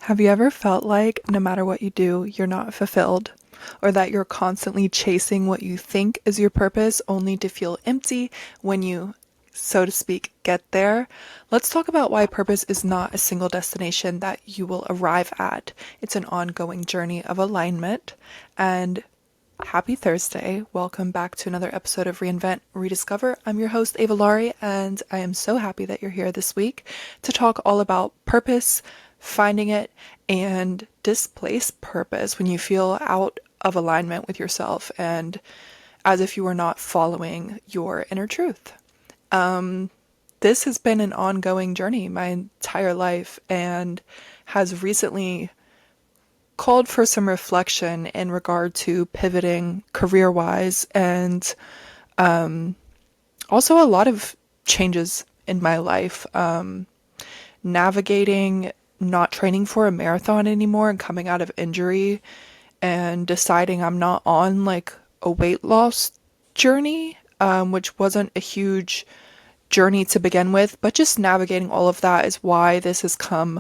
Have you ever felt like no matter what you do, you're not fulfilled? Or that you're constantly chasing what you think is your purpose only to feel empty when you, so to speak, get there? Let's talk about why purpose is not a single destination that you will arrive at. It's an ongoing journey of alignment. And happy Thursday. Welcome back to another episode of Reinvent, Rediscover. I'm your host, Ava Laurie, and I am so happy that you're here this week to talk all about purpose, finding it, and displaced purpose when you feel out of alignment with yourself and as if you are not following your inner truth. This has been an ongoing journey my entire life and has recently called for some reflection in regard to pivoting career wise and also a lot of changes in my life. Navigating not training for a marathon anymore and coming out of injury and deciding I'm not on like a weight loss journey, which wasn't a huge journey to begin with, but just navigating all of that is why this has come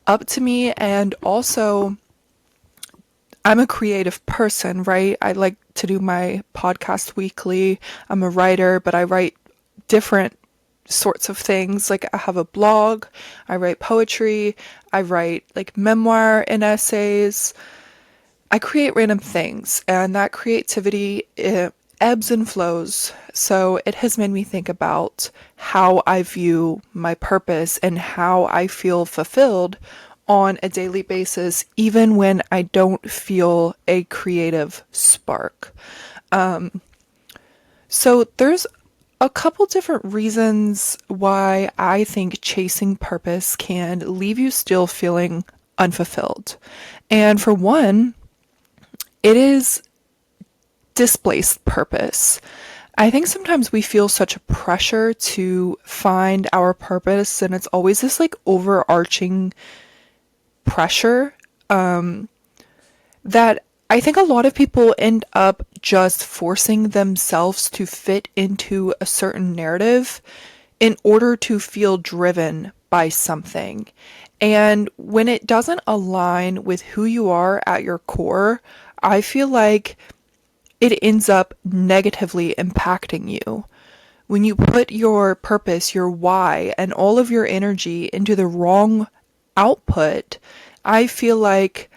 up to me. And also, I'm a creative person, right? I like to do my podcast weekly. I'm a writer, but I write different sorts of things. Like I have a blog, I write poetry, I write like memoir and essays. I create random things, and that creativity it ebbs and flows. So it has made me think about how I view my purpose and how I feel fulfilled on a daily basis, even when I don't feel a creative spark. So there's a couple different reasons why I think chasing purpose can leave you still feeling unfulfilled. And for one, it is displaced purpose. I think sometimes we feel such a pressure to find our purpose, and it's always this like overarching pressure that I think a lot of people end up just forcing themselves to fit into a certain narrative in order to feel driven by something. And when it doesn't align with who you are at your core, I feel like it ends up negatively impacting you. When you put your purpose, your why, and all of your energy into the wrong output, I feel like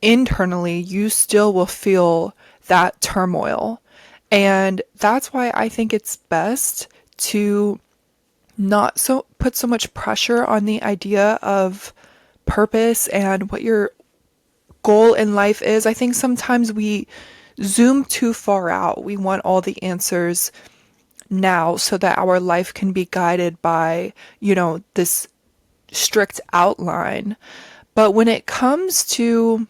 internally you still will feel that turmoil. And that's why I think it's best to not so put so much pressure on the idea of purpose and what your goal in life is. I think sometimes we zoom too far out. We want all the answers now so that our life can be guided by, this strict outline. But when it comes to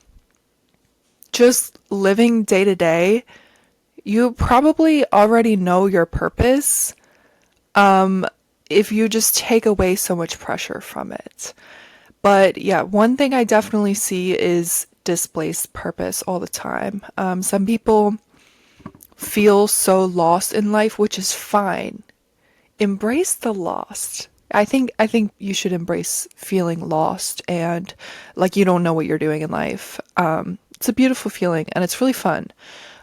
just living day to day, you probably already know your purpose if you just take away so much pressure from it. But yeah, one thing I definitely see is displaced purpose all the time. Some people feel so lost in life, which is fine. Embrace the lost. I think you should embrace feeling lost and like you don't know what you're doing in life. It's a beautiful feeling and it's really fun.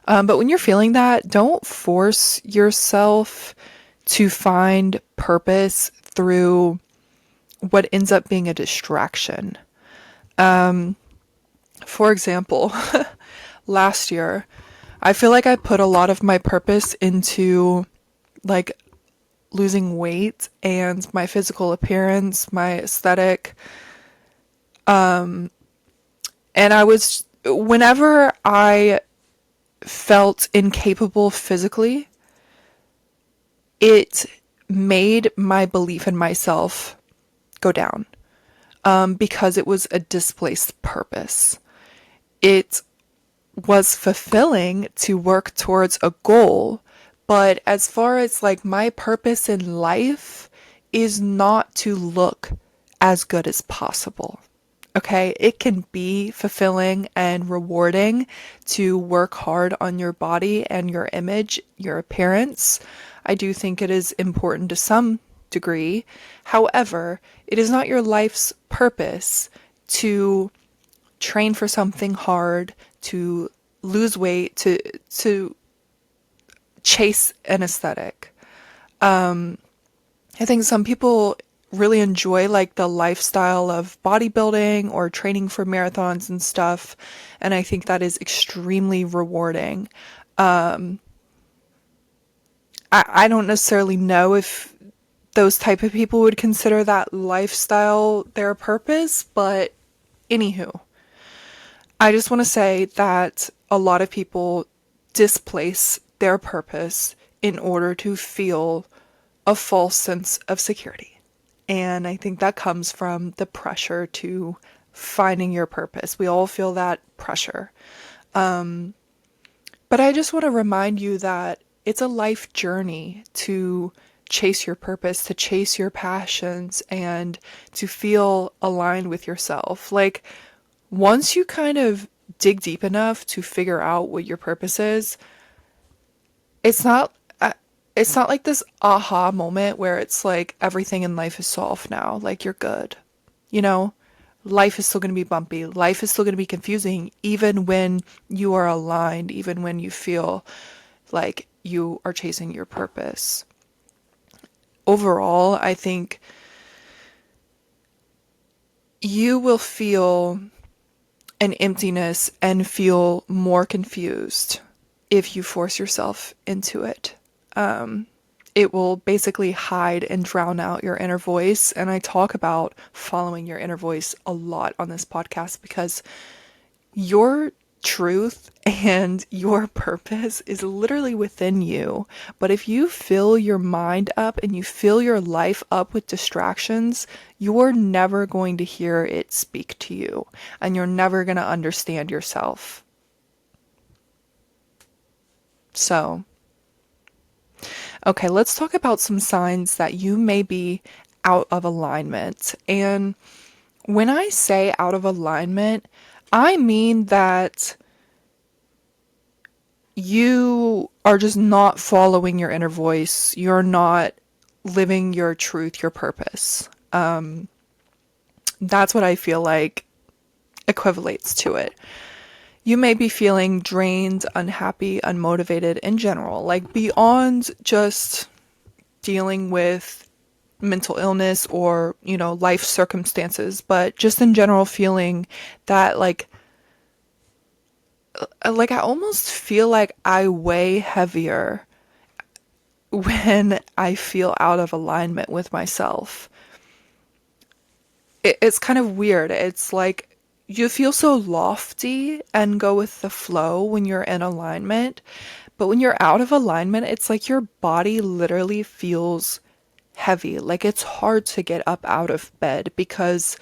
But when you're feeling that, don't force yourself to find purpose through what ends up being a distraction. For example, last year, I feel like I put a lot of my purpose into like losing weight and my physical appearance, my aesthetic. And whenever I felt incapable physically, it made my belief in myself go down because it was a displaced purpose. It was fulfilling to work towards a goal, but as far as like my purpose in life is not to look as good as possible. Okay, it can be fulfilling and rewarding to work hard on your body and your image, your appearance. I do think it is important to some degree. However, it is not your life's purpose to train for something hard, to lose weight, to chase an aesthetic. I think some people really enjoy like the lifestyle of bodybuilding or training for marathons and stuff, and I think that is extremely rewarding. I don't necessarily know if those type of people would consider that lifestyle their purpose, but anywho, I just want to say that a lot of people displace their purpose in order to feel a false sense of security. And I think that comes from the pressure to finding your purpose. We all feel that pressure. But I just want to remind you that it's a life journey to chase your purpose, to chase your passions, and to feel aligned with yourself. Like, once you kind of dig deep enough to figure out what your purpose is, it's not it's not like this aha moment where it's like everything in life is solved now, like you're good. You know, life is still going to be bumpy. Life is still going to be confusing even when you are aligned, even when you feel like you are chasing your purpose. Overall, I think you will feel an emptiness and feel more confused if you force yourself into it. It will basically hide and drown out your inner voice. And I talk about following your inner voice a lot on this podcast because your truth and your purpose is literally within you. But if you fill your mind up and you fill your life up with distractions, you're never going to hear it speak to you and you're never going to understand yourself. So, okay, let's talk about some signs that you may be out of alignment. And when I say out of alignment, I mean that you are just not following your inner voice. You're not living your truth, your purpose. That's what I feel like equivalates to it. You may be feeling drained, unhappy, unmotivated in general, like beyond just dealing with mental illness or, life circumstances, but just in general feeling that like I almost feel like I weigh heavier when I feel out of alignment with myself. It's kind of weird. It's like you feel so lofty and go with the flow when you're in alignment, but when you're out of alignment, it's like your body literally feels heavy. Like it's hard to get up out of bed because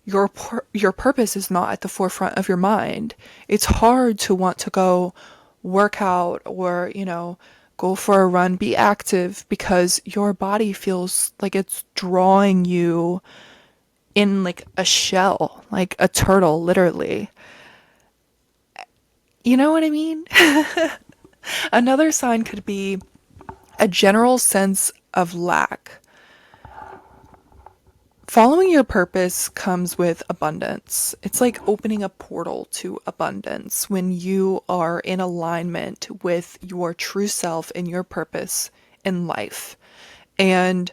your purpose is not at the forefront of your mind. It's hard to want to go work out or, go for a run, be active because your body feels like it's drawing you in like a shell, like a turtle, literally. You know what I mean? Another sign could be a general sense of lack. Following your purpose comes with abundance. It's like opening a portal to abundance when you are in alignment with your true self and your purpose in life. And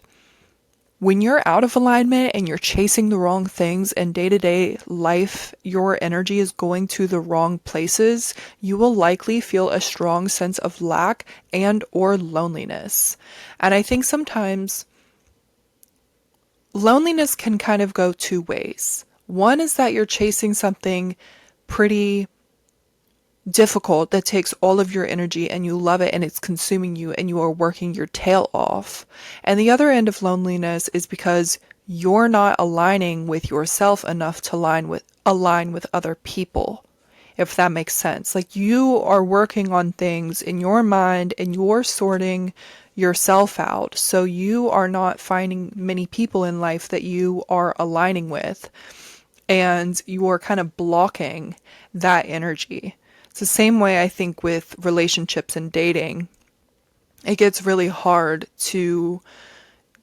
when you're out of alignment and you're chasing the wrong things in day-to-day life, your energy is going to the wrong places, you will likely feel a strong sense of lack and or loneliness. And I think sometimes loneliness can kind of go two ways. One is that you're chasing something pretty difficult that takes all of your energy and you love it and it's consuming you and you are working your tail off. And the other end of loneliness is because you're not aligning with yourself enough to align with other people. If that makes sense. Like you are working on things in your mind and you're sorting yourself out. So you are not finding many people in life that you are aligning with. And you are kind of blocking that energy. It's the same way I think with relationships and dating. It gets really hard to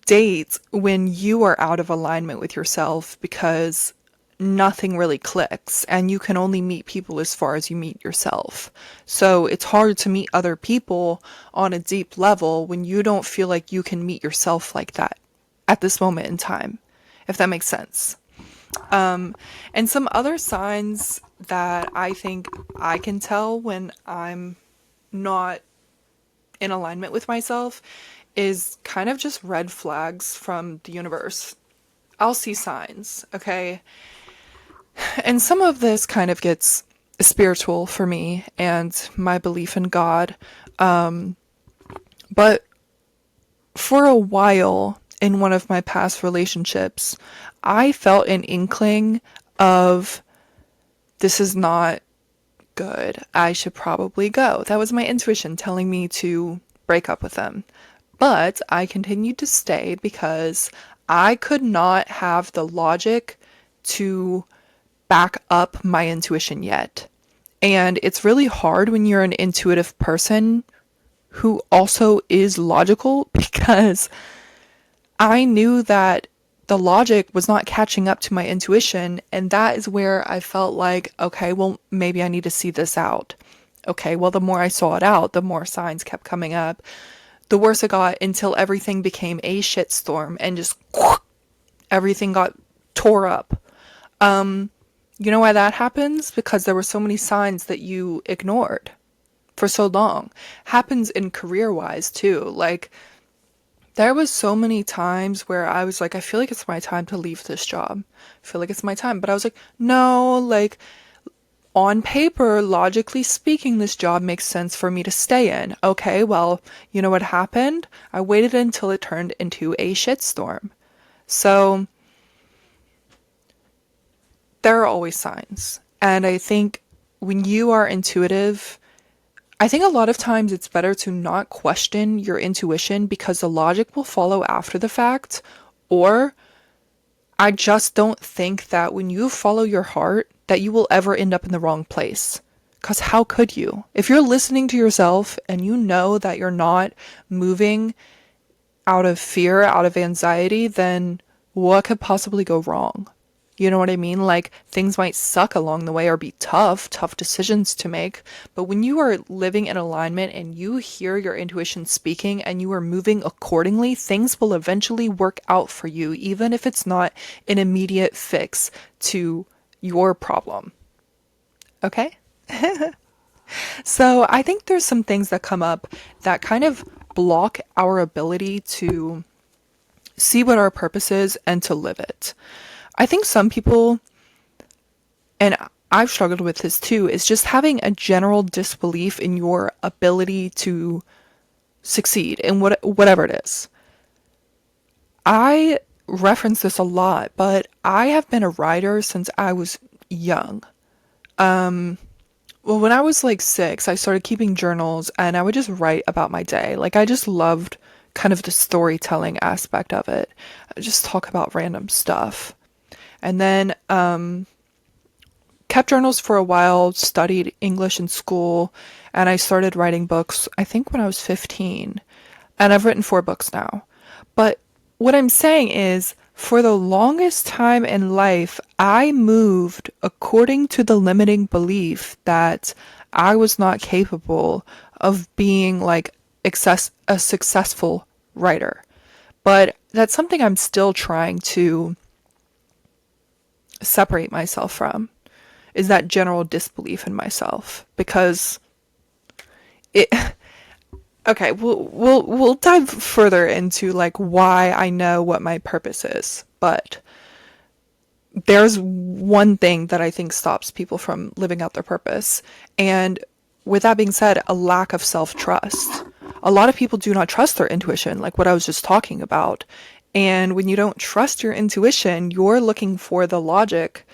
date when you are out of alignment with yourself because nothing really clicks, and you can only meet people as far as you meet yourself. So it's hard to meet other people on a deep level when you don't feel like you can meet yourself like that at this moment in time, if that makes sense. And some other signs that I think I can tell when I'm not in alignment with myself is kind of just red flags from the universe. I'll see signs, okay? And some of this kind of gets spiritual for me and my belief in God. But for a while in one of my past relationships, I felt an inkling of this is not good. I should probably go. That was my intuition telling me to break up with them. But I continued to stay because I could not have the logic to back up my intuition yet. And it's really hard when you're an intuitive person who also is logical because I knew that the logic was not catching up to my intuition. And that is where I felt like, okay, well, maybe I need to see this out. Okay, well, the more I saw it out, the more signs kept coming up. The worse it got until everything became a shitstorm and just everything got tore up. You know why that happens? Because there were so many signs that you ignored for so long. Happens in career-wise too. Like, there was so many times where I was like, I feel like it's my time to leave this job. I feel like it's my time. But I was like, no, like, on paper, logically speaking, this job makes sense for me to stay in. Okay, well, you know what happened? I waited until it turned into a shitstorm. So, there are always signs. And I think when you are intuitive, I think a lot of times it's better to not question your intuition because the logic will follow after the fact. Or I just don't think that when you follow your heart that you will ever end up in the wrong place. Because how could you? If you're listening to yourself and you know that you're not moving out of fear, out of anxiety, then what could possibly go wrong? You know what I mean? Like, things might suck along the way or be tough decisions to make. But when you are living in alignment and you hear your intuition speaking and you are moving accordingly, things will eventually work out for you, even if it's not an immediate fix to your problem. Okay? So I think there's some things that come up that kind of block our ability to see what our purpose is and to live it. I think some people, and I've struggled with this too, is just having a general disbelief in your ability to succeed in whatever it is. I reference this a lot, but I have been a writer since I was young. Well, when I was like 6, I started keeping journals and I would just write about my day. Like, I just loved kind of the storytelling aspect of it. I just talk about random stuff. And then kept journals for a while, studied English in school, and I started writing books, I think when I was 15. And I've written 4 books now. But what I'm saying is, for the longest time in life, I moved according to the limiting belief that I was not capable of being like a successful writer. But that's something I'm still trying to separate myself from, is that general disbelief in myself, because it okay, we'll dive further into like why I know what my purpose is, but there's one thing that I think stops people from living out their purpose. And with that being said, a lack of self-trust. A lot of people do not trust their intuition, like what I was just talking about. And when you don't trust your intuition, you're looking for the logic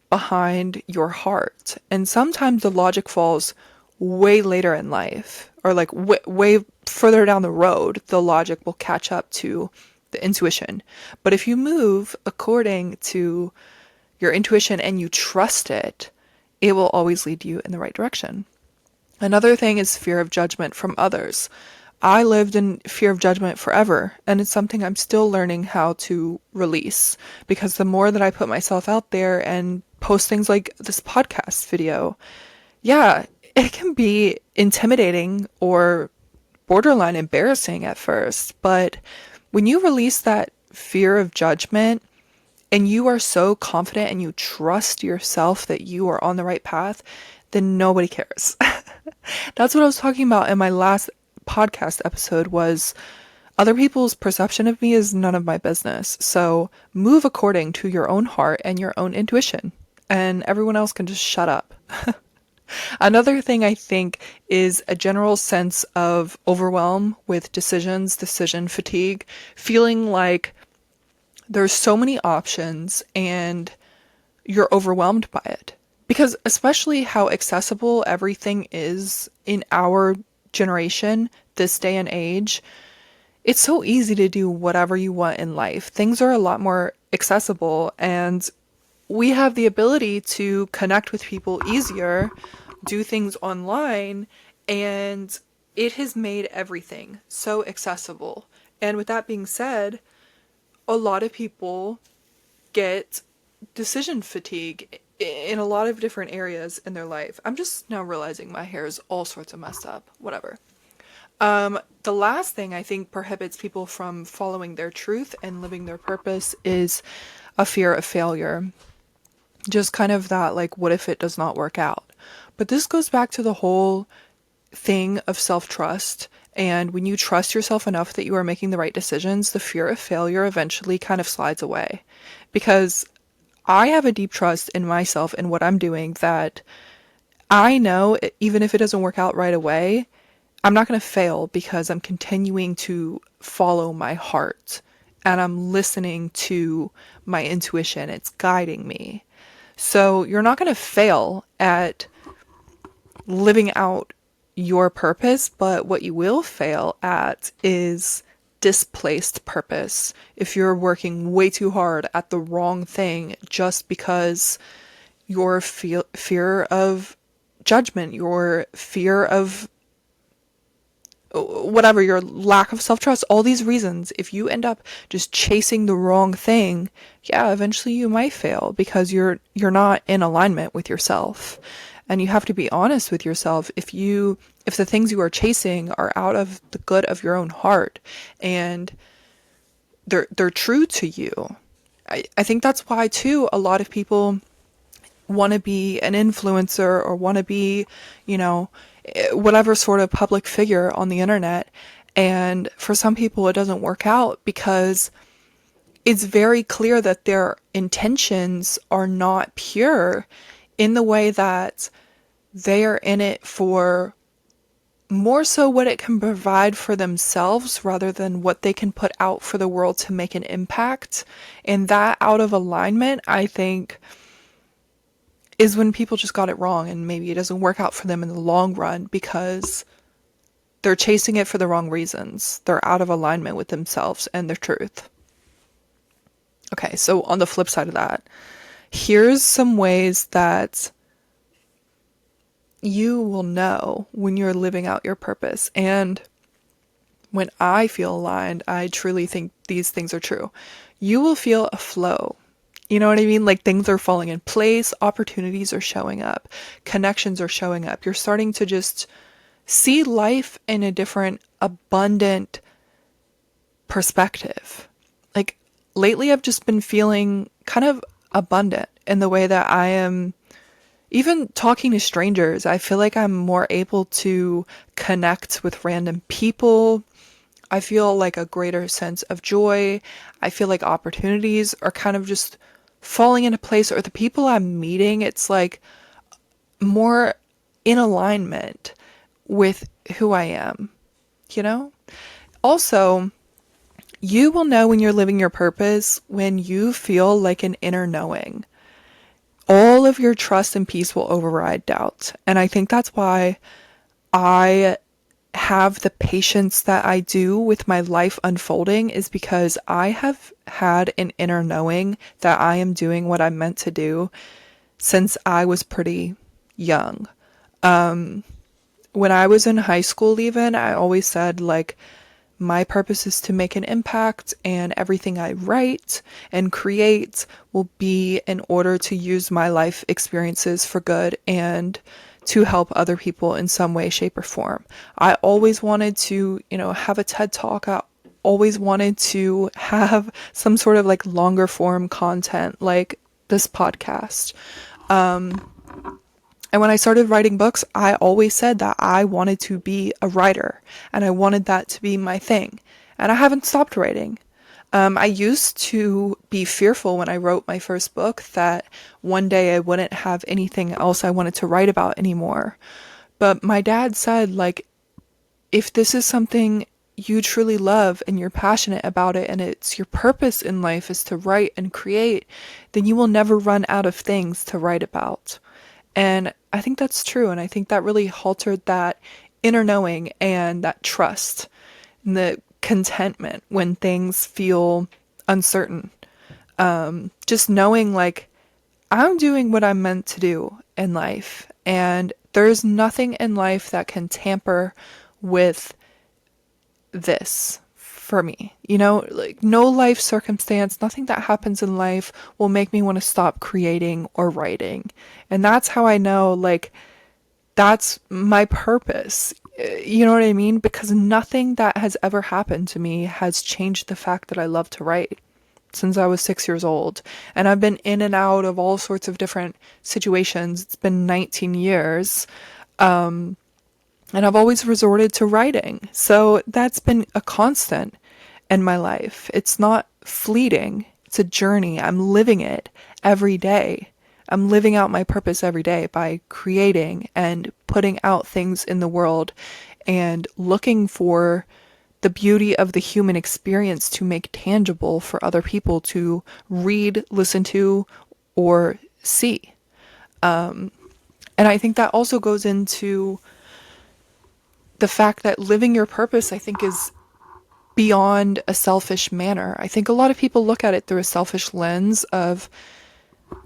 behind your heart. And sometimes the logic falls way later in life, or like way further down the road, the logic will catch up to the intuition. But if you move according to your intuition and you trust it, it will always lead you in the right direction. Another thing is fear of judgment from others. I lived in fear of judgment forever, and it's something I'm still learning how to release, because the more that I put myself out there and post things like this podcast video, yeah, it can be intimidating or borderline embarrassing at first, but when you release that fear of judgment and you are so confident and you trust yourself that you are on the right path, then nobody cares. That's what I was talking about in my last podcast episode, was other people's perception of me is none of my business. So move according to your own heart and your own intuition, and everyone else can just shut up. Another thing I think is a general sense of overwhelm with decisions, decision fatigue, feeling like there's so many options and you're overwhelmed by it. Because especially how accessible everything is in our generation, this day and age, it's so easy to do whatever you want in life. Things are a lot more accessible, and we have the ability to connect with people easier, do things online, and it has made everything so accessible. And with that being said, a lot of people get decision fatigue in a lot of different areas in their life. I'm just now realizing my hair is all sorts of messed up. Whatever. The last thing I think prohibits people from following their truth and living their purpose is a fear of failure. Just kind of that, like, what if it does not work out? But this goes back to the whole thing of self-trust. And when you trust yourself enough that you are making the right decisions, the fear of failure eventually kind of slides away. Because I have a deep trust in myself and what I'm doing, that I know even if it doesn't work out right away, I'm not going to fail, because I'm continuing to follow my heart and I'm listening to my intuition. It's guiding me. So you're not going to fail at living out your purpose, but what you will fail at is displaced purpose. If you're working way too hard at the wrong thing just because your fear of judgment, your fear of whatever, your lack of self-trust, all these reasons, if you end up just chasing the wrong thing, yeah, eventually you might fail, because you're not in alignment with yourself. And you have to be honest with yourself. If the things you are chasing are out of the good of your own heart and they're true to you. I think that's why too a lot of people want to be an influencer or want to be, whatever sort of public figure on the internet. And for some people, it doesn't work out because it's very clear that their intentions are not pure, in the way that they are in it for more so what it can provide for themselves rather than what they can put out for the world to make an impact. And that out of alignment, I think, is when people just got it wrong, and maybe it doesn't work out for them in the long run because they're chasing it for the wrong reasons. They're out of alignment with themselves and their truth. Okay, so on the flip side of that, here's some ways that you will know when you're living out your purpose. And when I feel aligned, I truly think these things are true. You will feel a flow. You know what I mean? Like, things are falling in place, opportunities are showing up, connections are showing up. You're starting to just see life in a different, abundant perspective. Like, lately I've just been feeling kind of abundant in the way that I am. Even talking to strangers, I feel like I'm more able to connect with random people. I feel like a greater sense of joy. I feel like opportunities are kind of just falling into place, or the people I'm meeting, it's like more in alignment with who I am, you know? Also, you will know when you're living your purpose when you feel like an inner knowing. All of your trust and peace will override doubt. And I think that's why I have the patience that I do with my life unfolding, is because I have had an inner knowing that I am doing what I'm meant to do since I was pretty young. when I was in high school, even, I always said, like, my purpose is to make an impact, and everything I write and create will be in order to use my life experiences for good and to help other people in some way, shape, or form. I always wanted to, have a TED Talk. I always wanted to have some sort of like longer form content like this podcast. And when I started writing books, I always said that I wanted to be a writer and I wanted that to be my thing. And I haven't stopped writing. I used to be fearful when I wrote my first book that one day I wouldn't have anything else I wanted to write about anymore. But my dad said, like, if this is something you truly love and you're passionate about it and it's your purpose in life is to write and create, then you will never run out of things to write about. And I think that's true. And I think that really halted that inner knowing and that trust and the contentment when things feel uncertain. Just knowing like I'm doing what I'm meant to do in life. And there's nothing in life that can tamper with this for me. Like no life circumstance, nothing that happens in life will make me want to stop creating or writing. And that's how I know, like, that's my purpose. You know what I mean? Because nothing that has ever happened to me has changed the fact that I love to write since I was 6 years old. And I've been in and out of all sorts of different situations. It's been 19 years. And I've always resorted to writing. So that's been a constant in my life. It's not fleeting. It's a journey. I'm living it every day. I'm living out my purpose every day by creating and putting out things in the world and looking for the beauty of the human experience to make tangible for other people to read, listen to, or see. And I think that also goes into the fact that living your purpose, I think, is beyond a selfish manner. I think a lot of people look at it through a selfish lens of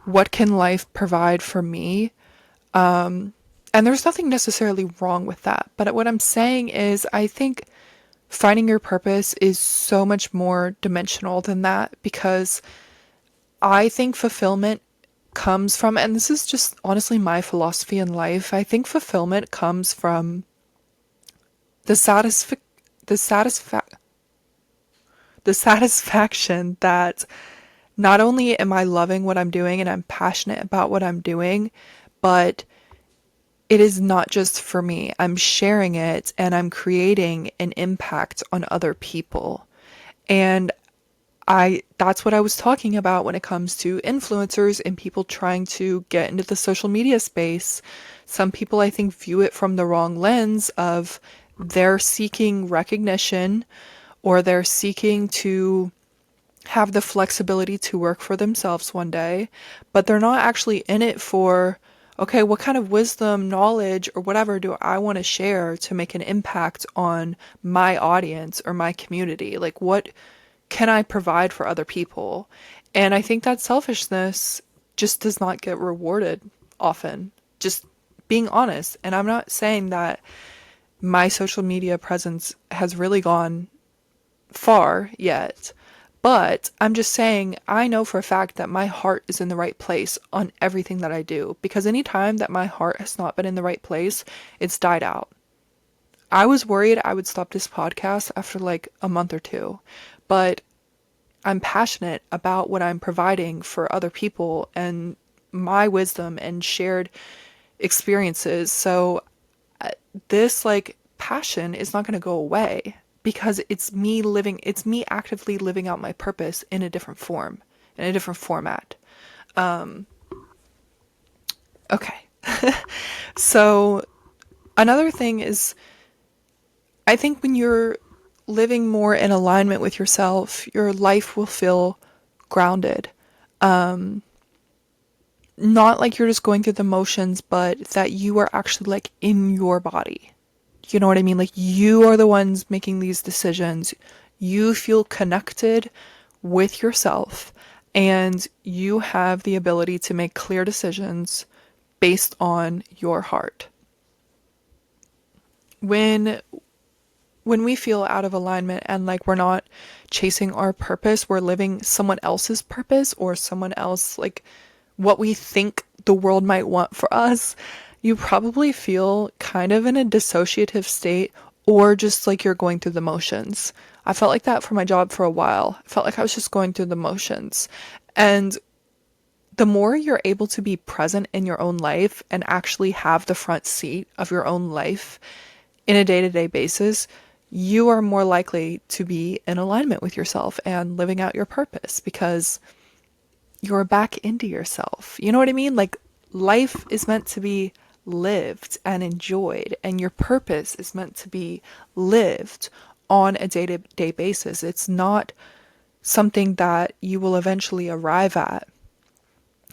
what can life provide for me? And there's nothing necessarily wrong with that. But what I'm saying is, I think finding your purpose is so much more dimensional than that because I think fulfillment comes from, and this is just honestly my philosophy in life, I think fulfillment comes from the the satisfa- the satisfaction that not only am I loving what I'm doing and I'm passionate about what I'm doing, but it is not just for me. I'm sharing it and I'm creating an impact on other people. And that's what I was talking about when it comes to influencers and people trying to get into the social media space. Some people, I think, view it from the wrong lens of they're seeking recognition or they're seeking to have the flexibility to work for themselves one day, but they're not actually in it for, okay, what kind of wisdom, knowledge, or whatever do I want to share to make an impact on my audience or my community? Like, what can I provide for other people? And I think that selfishness just does not get rewarded often. Just being honest. And I'm not saying that my social media presence has really gone far yet. But I'm just saying, I know for a fact that my heart is in the right place on everything that I do. Because any time that my heart has not been in the right place, it's died out. I was worried I would stop this podcast after like a month or two. But I'm passionate about what I'm providing for other people and my wisdom and shared experiences. So this like passion is not going to go away because it's me actively living out my purpose in a different form, in a different format. Okay. So another thing is, I think when you're living more in alignment with yourself, your life will feel grounded. Not like you're just going through the motions, but that you are actually like in your body. You know what I mean? Like you are the ones making these decisions. You feel connected with yourself and you have the ability to make clear decisions based on your heart. when we feel out of alignment and like we're not chasing our purpose, we're living someone else's purpose or someone else, like what we think the world might want for us, you probably feel kind of in a dissociative state or just like you're going through the motions. I felt like that for my job for a while. I felt like I was just going through the motions. And the more you're able to be present in your own life and actually have the front seat of your own life in a day-to-day basis, you are more likely to be in alignment with yourself and living out your purpose because you're back into yourself. You know what I mean? Like life is meant to be lived and enjoyed, and your purpose is meant to be lived on a day-to-day basis. It's not something that you will eventually arrive at.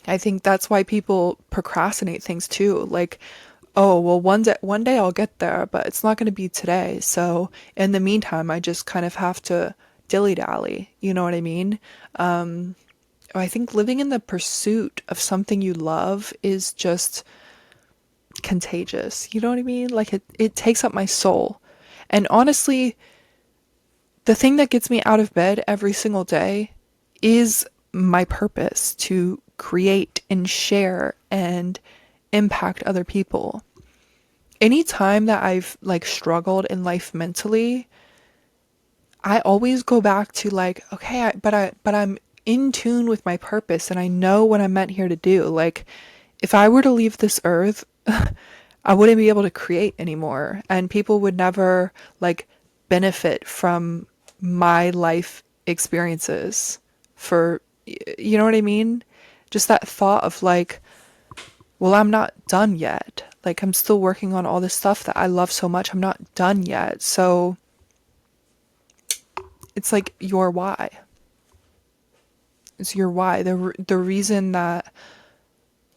I think that's why people procrastinate things too. Like, oh, well, one day I'll get there, but it's not going to be today. So in the meantime, I just kind of have to dilly dally. You know what I mean? I think living in the pursuit of something you love is just contagious. You know what I mean? Like it takes up my soul. And honestly, the thing that gets me out of bed every single day is my purpose to create and share and impact other people. Anytime that I've like struggled in life mentally, I always go back to like, okay, but I'm in tune with my purpose and I know what I'm meant here to do. Like, if I were to leave this earth, I wouldn't be able to create anymore, and people would never like benefit from my life experiences for, you know what I mean? Just that thought of like, well, I'm not done yet. Like, I'm still working on all this stuff that I love so much. I'm not done yet. So it's like your why. It's your why. The reason that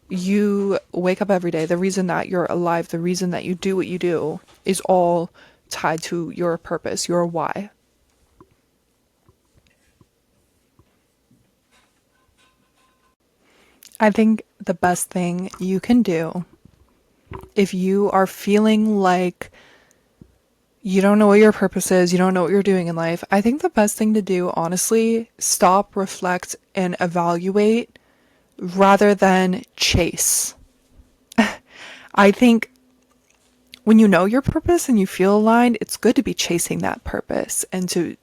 you wake up every day, the reason that you're alive, the reason that you do what you do is all tied to your purpose, your why. I think the best thing you can do if you are feeling like you don't know what your purpose is, you don't know what you're doing in life, I think the best thing to do, honestly, stop, reflect, and evaluate rather than chase. I think when you know your purpose and you feel aligned, it's good to be chasing that purpose and to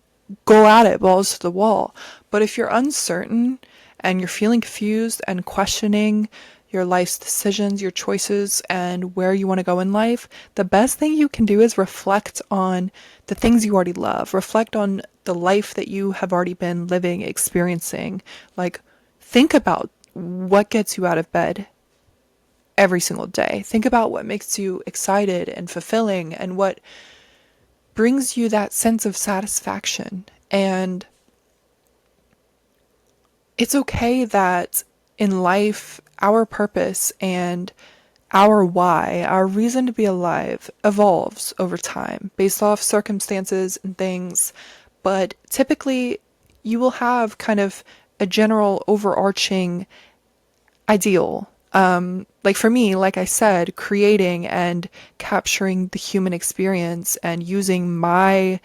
go at it balls to the wall. But if you're uncertain and you're feeling confused and questioning your life's decisions, your choices, and where you want to go in life, the best thing you can do is reflect on the things you already love. Reflect on the life that you have already been living, experiencing. Like, think about what gets you out of bed every single day. Think about what makes you excited and fulfilling and what brings you that sense of satisfaction. And it's okay that in life, our purpose and our why, our reason to be alive, evolves over time based off circumstances and things. But typically, you will have kind of a general overarching ideal. Like for me, like I said, creating and capturing the human experience and using my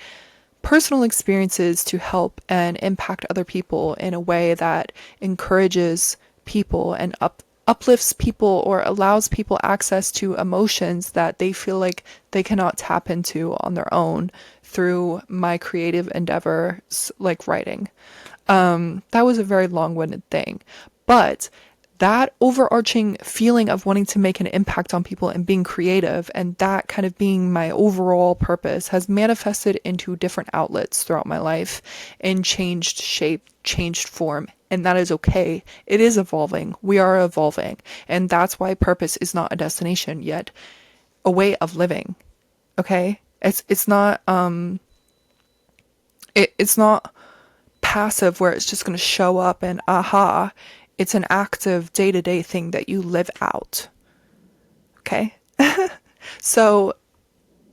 personal experiences to help and impact other people in a way that encourages people and uplifts people or allows people access to emotions that they feel like they cannot tap into on their own through my creative endeavors like writing. That was a very long-winded thing, but that overarching feeling of wanting to make an impact on people and being creative and that kind of being my overall purpose has manifested into different outlets throughout my life and changed shape, changed form. And that is okay. It is evolving. We are evolving. And that's why purpose is not a destination yet, a way of living. Okay? It's not it's not passive where it's just going to show up and aha. It's an active day-to-day thing that you live out. Okay? So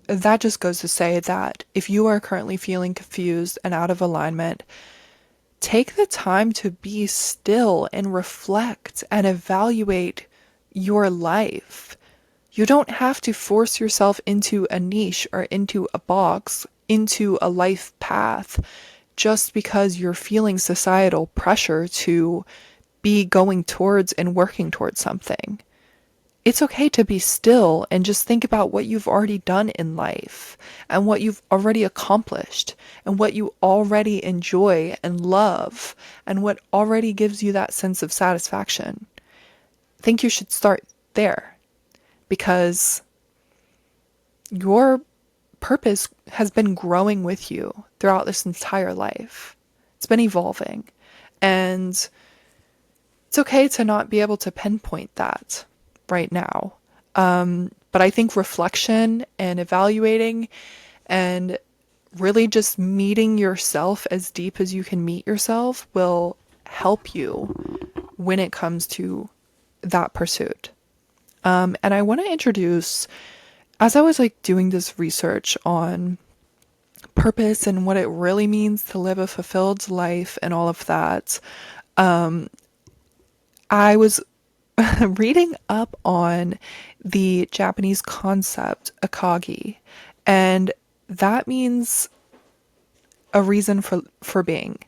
that just goes to say that if you are currently feeling confused and out of alignment, take the time to be still and reflect and evaluate your life. You don't have to force yourself into a niche or into a box, into a life path, just because you're feeling societal pressure to be going towards and working towards something. It's okay to be still and just think about what you've already done in life and what you've already accomplished and what you already enjoy and love and what already gives you that sense of satisfaction. I think you should start there because your purpose has been growing with you throughout this entire life. It's been evolving. And it's okay to not be able to pinpoint that right now. But I think reflection and evaluating and really just meeting yourself as deep as you can meet yourself will help you when it comes to that pursuit. And I want to introduce, as I was like doing this research on purpose and what it really means to live a fulfilled life and all of that, I was reading up on the Japanese concept ikigai, and that means a reason for being.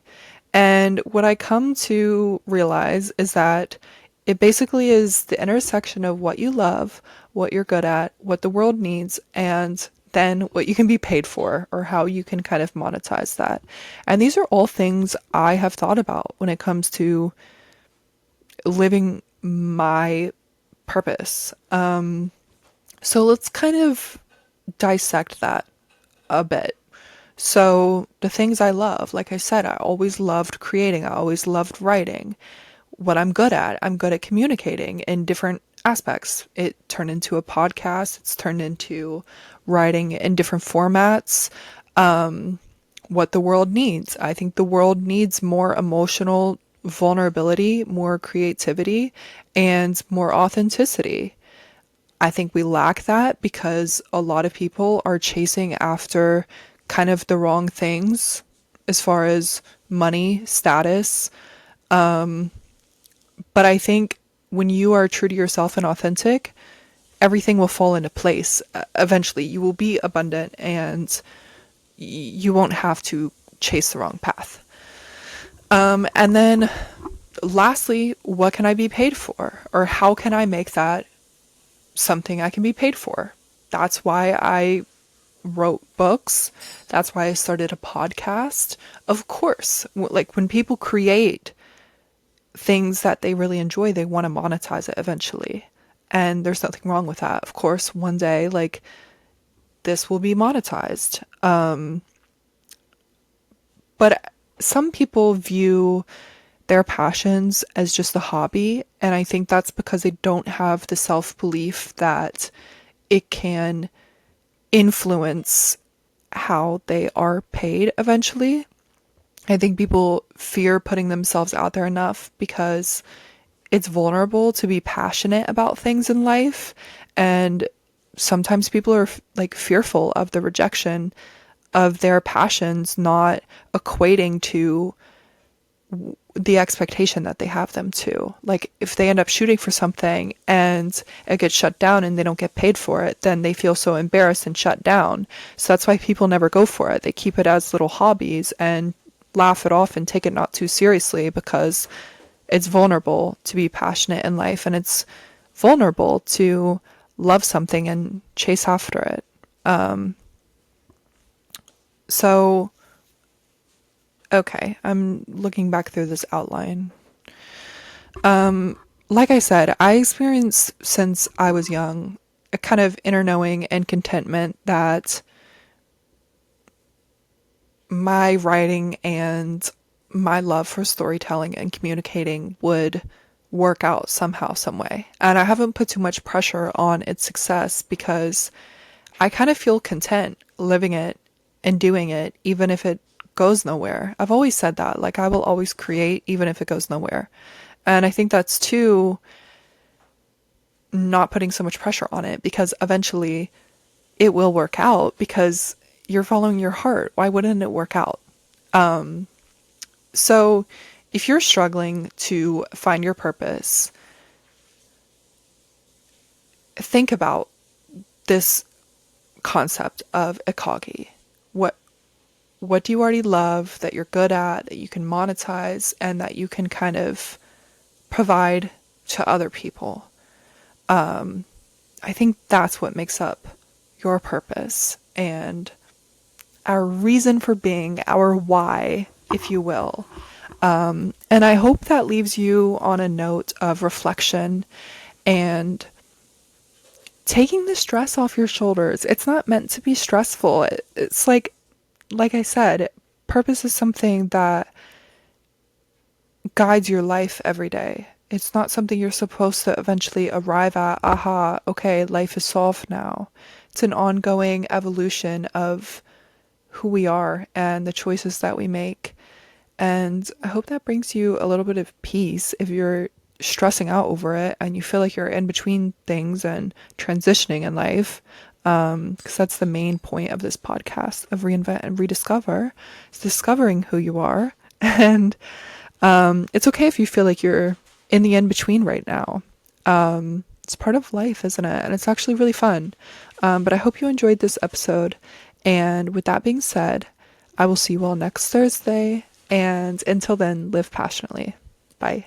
And what I come to realize is that it basically is the intersection of what you love, what you're good at, what the world needs, and then what you can be paid for or how you can kind of monetize that. And these are all things I have thought about when it comes to living my purpose. So let's kind of dissect that a bit. So the things I love, like I said, I always loved creating. I always loved writing. What I'm good at communicating in different aspects. It turned into a podcast. It's turned into writing in different formats. What the world needs. I think the world needs more emotional vulnerability, more creativity, and more authenticity. I think we lack that because a lot of people are chasing after kind of the wrong things as far as money, status. But I think when you are true to yourself and authentic, everything will fall into place. Eventually, you will be abundant and you won't have to chase the wrong path. And then lastly, what can I be paid for? Or how can I make that something I can be paid for? That's why I wrote books. That's why I started a podcast. Of course, like when people create things that they really enjoy, they want to monetize it eventually. And there's nothing wrong with that. Of course, one day, like, this will be monetized. But some people view their passions as just a hobby. And I think that's because they don't have the self belief that it can influence how they are paid eventually. I think people fear putting themselves out there enough because it's vulnerable to be passionate about things in life. And sometimes people are like fearful of the rejection of their passions not equating to the expectation that they have them to. Like if they end up shooting for something and it gets shut down and they don't get paid for it, then they feel so embarrassed and shut down. So that's why people never go for it. They keep it as little hobbies and laugh it off and take it not too seriously because it's vulnerable to be passionate in life and it's vulnerable to love something and chase after it. So okay, I'm looking back through this outline. Like I said, I experienced since I was young a kind of inner knowing and contentment that my writing and my love for storytelling and communicating would work out somehow, some way. And I haven't put too much pressure on its success because I kind of feel content living it and doing it, even if it goes nowhere. I've always said that. Like, I will always create, even if it goes nowhere. And I think that's too, not putting so much pressure on it because eventually it will work out because you're following your heart. Why wouldn't it work out? So if you're struggling to find your purpose, think about this concept of ikigai. What what do you already love that you're good at, that you can monetize, and that you can kind of provide to other people? I think that's what makes up your purpose and our reason for being, our why, if you will. And I hope that leaves you on a note of reflection and taking the stress off your shoulders. It's not meant to be stressful. It's like I said, purpose is something that guides your life every day. It's not something you're supposed to eventually arrive at. Aha, okay, life is solved now. It's an ongoing evolution of who we are and the choices that we make. And I hope that brings you a little bit of peace if you're stressing out over it and you feel like you're in between things and transitioning in life. Because that's the main point of this podcast of reinvent and rediscover, is discovering who you are. And it's okay if you feel like you're in the in between right now. It's part of life, isn't it? And it's actually really fun. But I hope you enjoyed this episode. And with that being said, I will see you all next Thursday. And until then, live passionately. Bye.